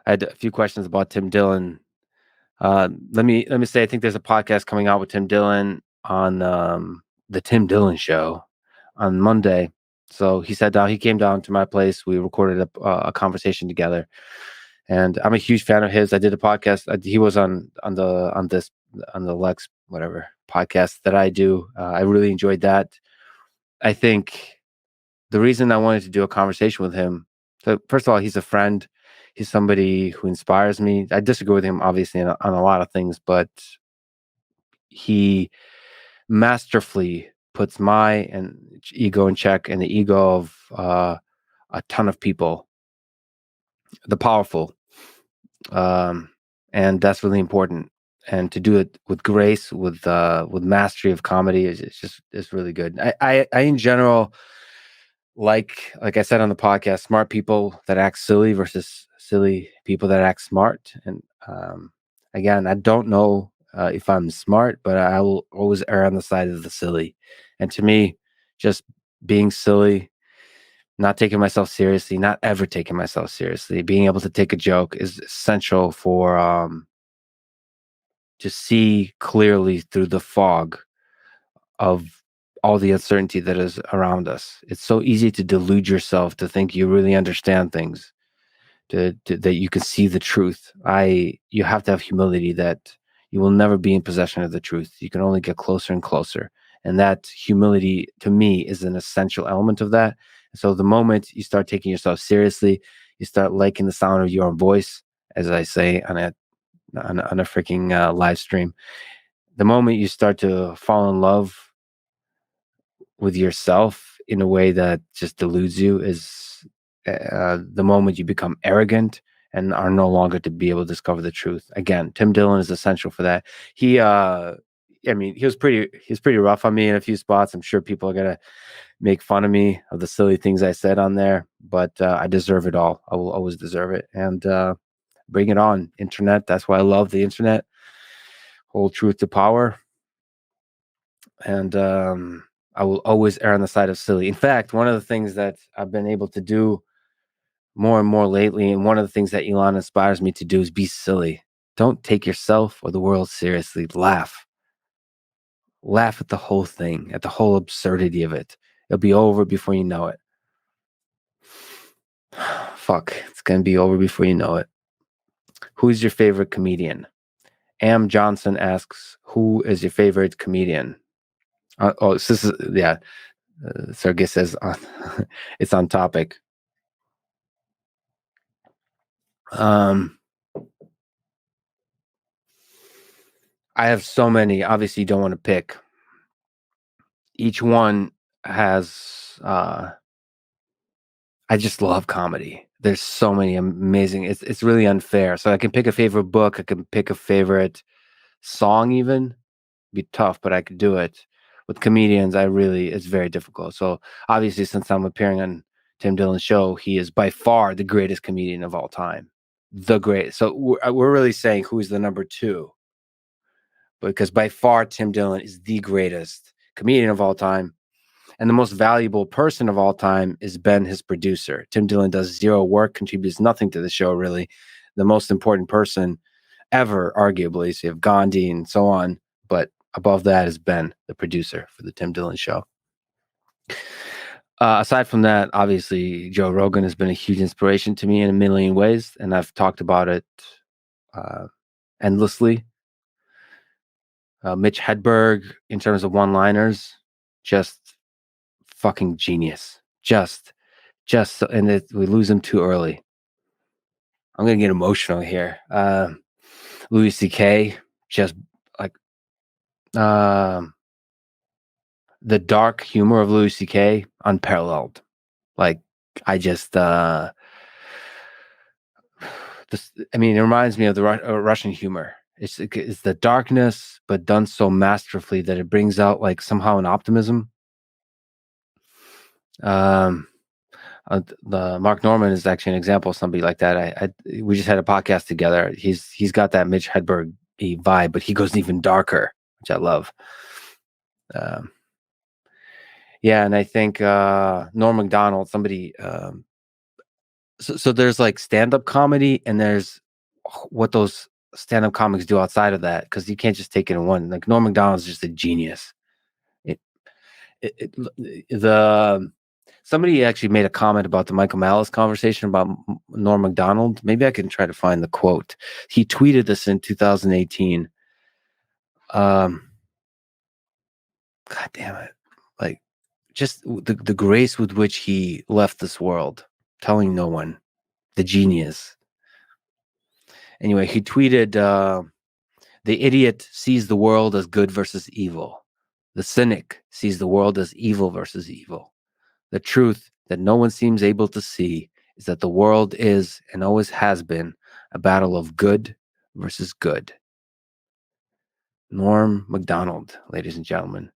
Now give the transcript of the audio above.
I had a few questions about Tim Dillon. Let me say, I think there's a podcast coming out with Tim Dillon on the Tim Dillon Show on Monday. So he sat down. He came down to my place. We recorded a conversation together, and I'm a huge fan of his. I did a podcast. He was on the Lex whatever podcast that I do. I really enjoyed that. I think the reason I wanted to do a conversation with him. So first of all, he's a friend. He's somebody who inspires me. I disagree with him, obviously, on a lot of things, but he masterfully puts my ego in check and the ego of a ton of people, the powerful, and that's really important. And to do it with grace, with mastery of comedy, it's really good. I in general like I said on the podcast, smart people that act silly versus silly people that act smart. And again, I don't know if I'm smart, but I will always err on the side of the silly. And to me, just being silly, not taking myself seriously, not ever taking myself seriously, being able to take a joke is essential for to see clearly through the fog of all the uncertainty that is around us. It's so easy to delude yourself to think you really understand things, that you can see the truth. You have to have humility that you will never be in possession of the truth. You can only get closer and closer. And that humility, to me, is an essential element of that. So the moment you start taking yourself seriously, you start liking the sound of your own voice, as I say on a freaking live stream. The moment you start to fall in love with yourself in a way that just deludes you is the moment you become arrogant and are no longer to be able to discover the truth. Again, Tim Dillon is essential for that. He was pretty rough on me in a few spots. I'm sure people are gonna make fun of me of the silly things I said on there, but I deserve it all. I will always deserve it. And bring it on, internet. That's why I love the internet. Hold truth to power. And I will always err on the side of silly. In fact, one of the things that I've been able to do more and more lately, and one of the things that Elon inspires me to do, is be silly. Don't take yourself or the world seriously. Laugh. Laugh at the whole thing, at the whole absurdity of it. It'll be over before you know it. Fuck, it's going to be over before you know it. Who's your favorite comedian? Am Johnson asks, who is your favorite comedian? This is, yeah. Sergey says it's on topic. I have so many. Obviously, you don't want to pick. Each one has. I just love comedy. There's so many amazing. It's really unfair. So I can pick a favorite book. I can pick a favorite song. Even be tough, but I could do it. With comedians, it's very difficult. So obviously, since I'm appearing on Tim Dillon's show, he is by far the greatest comedian of all time. The greatest. So we're really saying who's the number two, because by far Tim Dillon is the greatest comedian of all time. And the most valuable person of all time is Ben, his producer. Tim Dillon does zero work, contributes nothing to the show, really. The most important person ever, arguably. So you have Gandhi and so on. But above that is Ben, the producer for the Tim Dillon show. Aside from that, obviously, Joe Rogan has been a huge inspiration to me in a million ways. And I've talked about it endlessly. Mitch Hedberg, in terms of one-liners, just fucking genius. And we lose him too early. I'm gonna get emotional here. Louis C.K. just like the dark humor of Louis C.K. unparalleled. Like I just it reminds me of the Russian humor. It's the darkness, but done so masterfully that it brings out like somehow an optimism. The Mark Norman is actually an example of somebody like that. We just had a podcast together. He's got that Mitch Hedberg vibe, but he goes even darker, which I love. Yeah, and I think Norm Macdonald, somebody So there's like stand-up comedy, and there's what those stand-up comics do outside of that, because you can't just take it in one. Like Norm Macdonald's just a genius. It, the somebody actually made a comment about the Michael Malus conversation about Norm Macdonald. Maybe I can try to find the quote. He tweeted this in 2018. Um, God damn it! Like just the grace with which he left this world, telling no one. The genius. Anyway, he tweeted, "The idiot sees the world as good versus evil. The cynic sees the world as evil versus evil. The truth that no one seems able to see is that the world is and always has been a battle of good versus good." Norm Macdonald, ladies and gentlemen.